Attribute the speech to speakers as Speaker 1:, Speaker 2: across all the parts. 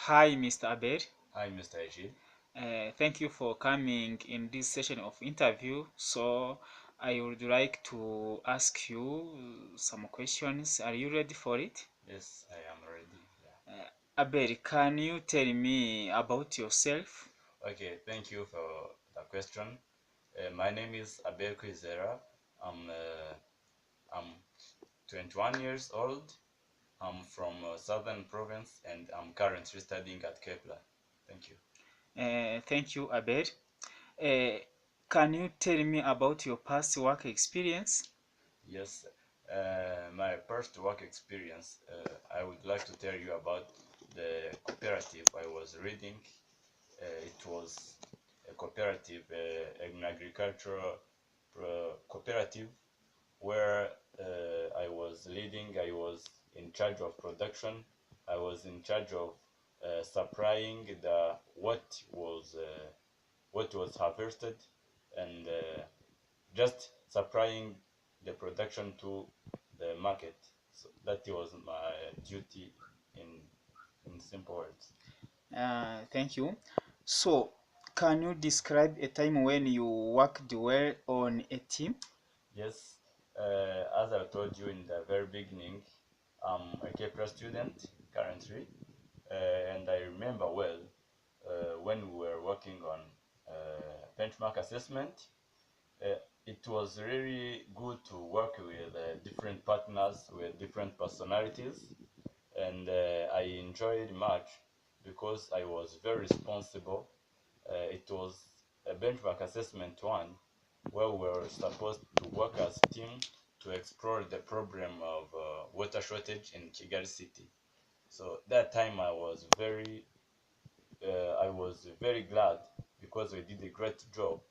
Speaker 1: Hi, Mr. Abel.
Speaker 2: Hi, Mr. Ajid.
Speaker 1: Thank you for coming in this session of interview. So, I would like to ask you some questions. Are you ready for it?
Speaker 2: Yes, I am ready. Yeah.
Speaker 1: Abel, can you tell me about yourself?
Speaker 2: Okay, thank you for the question. My name is Abel Kwizera. I'm 21 years old. I'm from Southern Province and I'm currently studying at Kepler. Thank you.
Speaker 1: Thank you, Abel. Uh, can you tell me about your past work experience?
Speaker 2: Yes, my first work experience, I would like to tell you about the cooperative I was reading. It was a cooperative, an agricultural cooperative where I was leading. I was in charge of production. I was in charge of supplying the what was harvested and just supplying the production to the market. So that was my duty in simple words.
Speaker 1: Thank you. So, can you describe a time when you worked well on a team?
Speaker 2: Yes, as I told you in the very beginning, I'm a Kepler student currently, and I remember well when we were working on benchmark assessment. Uh, it was really good to work with different partners with different personalities, and I enjoyed much because I was very responsible. It was a benchmark assessment one where we were supposed to work as a team to explore the problem of water shortage in Kigali city. So that time I was very glad because we did a great job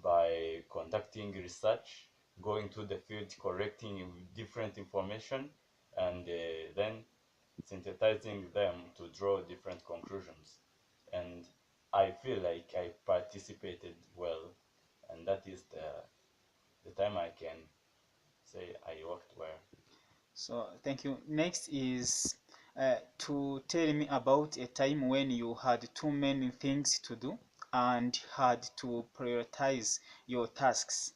Speaker 2: by conducting research, going to the field, collecting different information, and then synthesizing them to draw different conclusions. And I feel like I participated well, and that is the time I can say I worked well.
Speaker 1: So, thank you. Next is to tell me about a time when you had too many things to do and had to prioritize your tasks.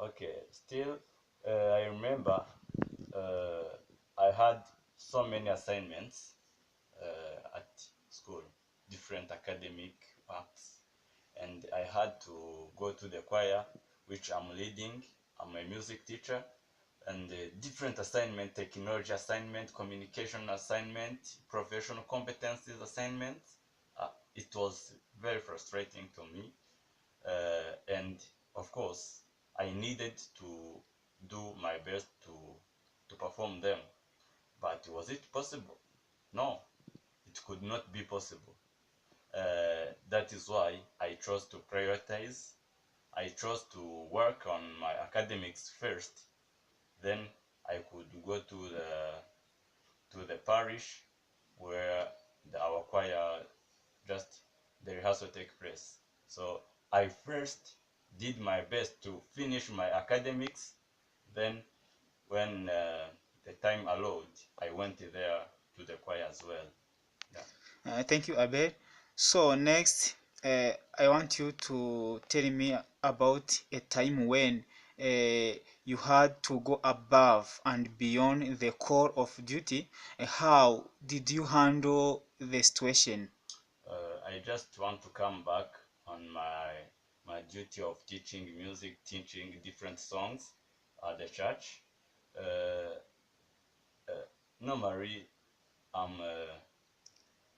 Speaker 2: Okay, still, I remember uh, I had so many assignments at school, different academic parts, and I had to go to the choir, which I'm leading. I'm a music teacher, and different assignment, technology assignment, communication assignment, professional competencies assignments. It was very frustrating to me, and of course, I needed to do my best to perform them. But was it possible? No, it could not be possible. That is why I chose to prioritize. I chose to work on my academics first. Then I could go to the parish where our choir just the rehearsal take place. So I first did my best to finish my academics. Then when the time allowed, I went there to the choir as well. Yeah.
Speaker 1: Thank you, Abel. So, next, I want you to tell me about a time when you had to go above and beyond the core of duty. How did you handle the situation?
Speaker 2: I just want to come back on my duty of teaching music, teaching different songs at the church. Uh, Normally, I'm,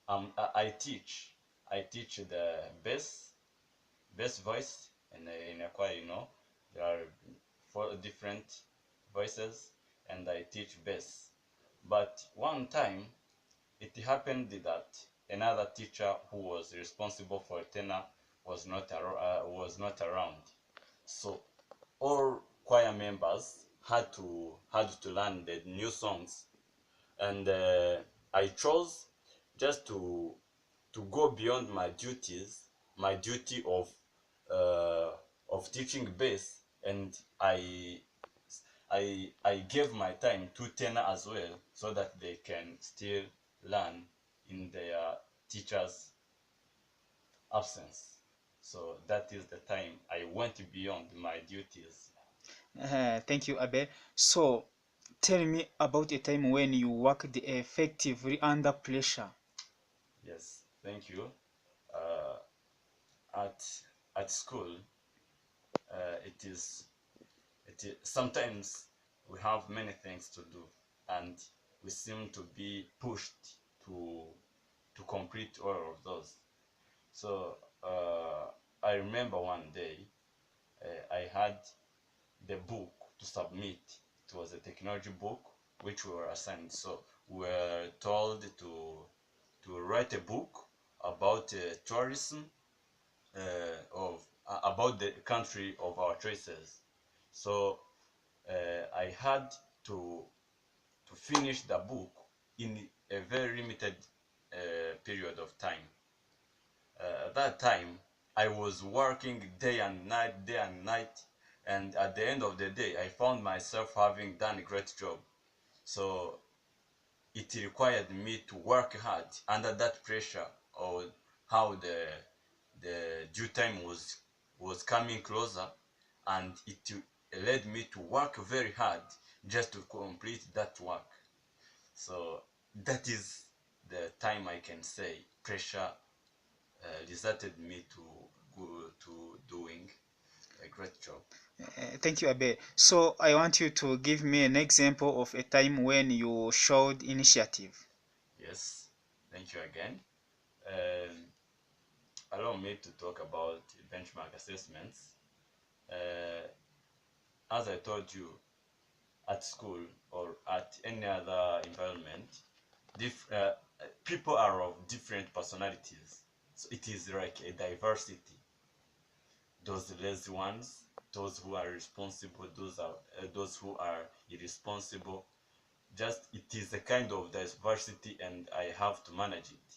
Speaker 2: I teach. I teach the bass voice in a choir. There are four different voices, and I teach bass. But one time, it happened that another teacher who was responsible for tenor was not around. So all choir members had to learn the new songs, and I chose just to go beyond my duties, my duty uh, of teaching bass, and I gave my time to tenor as well, so that they can still learn in their teachers' absence. So that is the time I went beyond my duties.
Speaker 1: Thank you, Abel. So, tell me about a time when you worked effectively under pressure.
Speaker 2: Yes, thank you. Uh, at at school, it is sometimes we have many things to do, and we seem to be pushed to complete all of those. So I remember one day I had the book to submit. It was a technology book which we were assigned. So we were told to write a book about tourism of about the country of our choices. So I had to finish the book in a very limited period of time. At that time, I was working day and night, and at the end of the day, I found myself having done a great job. So it required me to work hard under that pressure, or how the due time was coming closer, and it led me to work very hard just to complete that work. So that is the time I can say pressure resulted me to go to doing a great job.
Speaker 1: Thank you, Abel. So, I want you to give me an example of a time when you showed initiative.
Speaker 2: Yes, thank you again. Um, Allow me to talk about benchmark assessments. Uh, as I told you, at school or at any other environment, people are of different personalities. So it is like a diversity. Those lazy ones, those who are responsible, those who are irresponsible. Just it is a kind of diversity, and I have to manage it.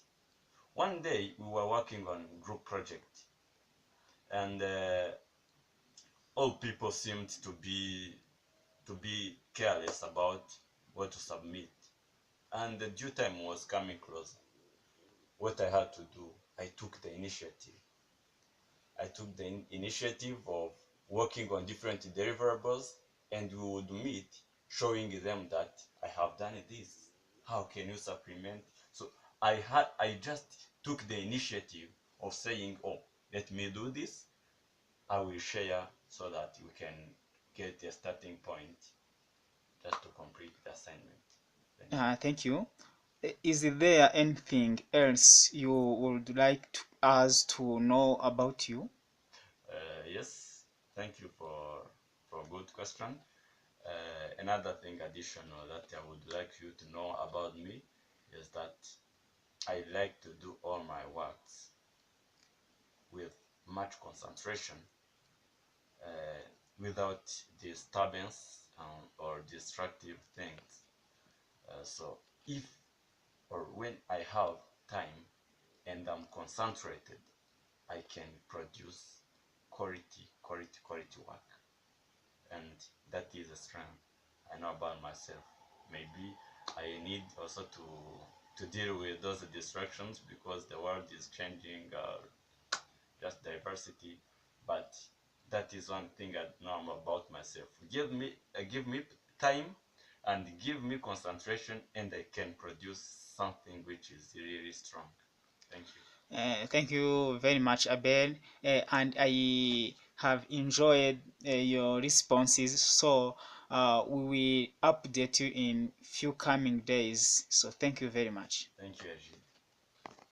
Speaker 2: One day we were working on group project, and all people seemed to be careless about what to submit, and the due time was coming closer. What I had to do, I took the initiative. I took the initiative of working on different deliverables, and we would meet, showing them that I have done this. How can you supplement? So I just took the initiative of saying, oh, let me do this. I will share so that we can get a starting point just to complete the assignment. Thank you.
Speaker 1: Thank you. Is there anything else you would like us to know about you?
Speaker 2: Yes, thank you for a good question. Another thing additional that I would like you to know about me is that I like to do all my works with much concentration, uh, without disturbance or destructive things. So if or when I have time and I'm concentrated, I can produce quality work, and that is a strength I know about myself. Maybe I need also to deal with those distractions because the world is changing, just diversity. But that is one thing I know about myself. Give me time and give me concentration, and I can produce something which is really strong. Thank you.
Speaker 1: Thank you very much, Abel, and I have enjoyed your responses. So we will update you in few coming days. So thank you very much.
Speaker 2: Thank you, Ajit.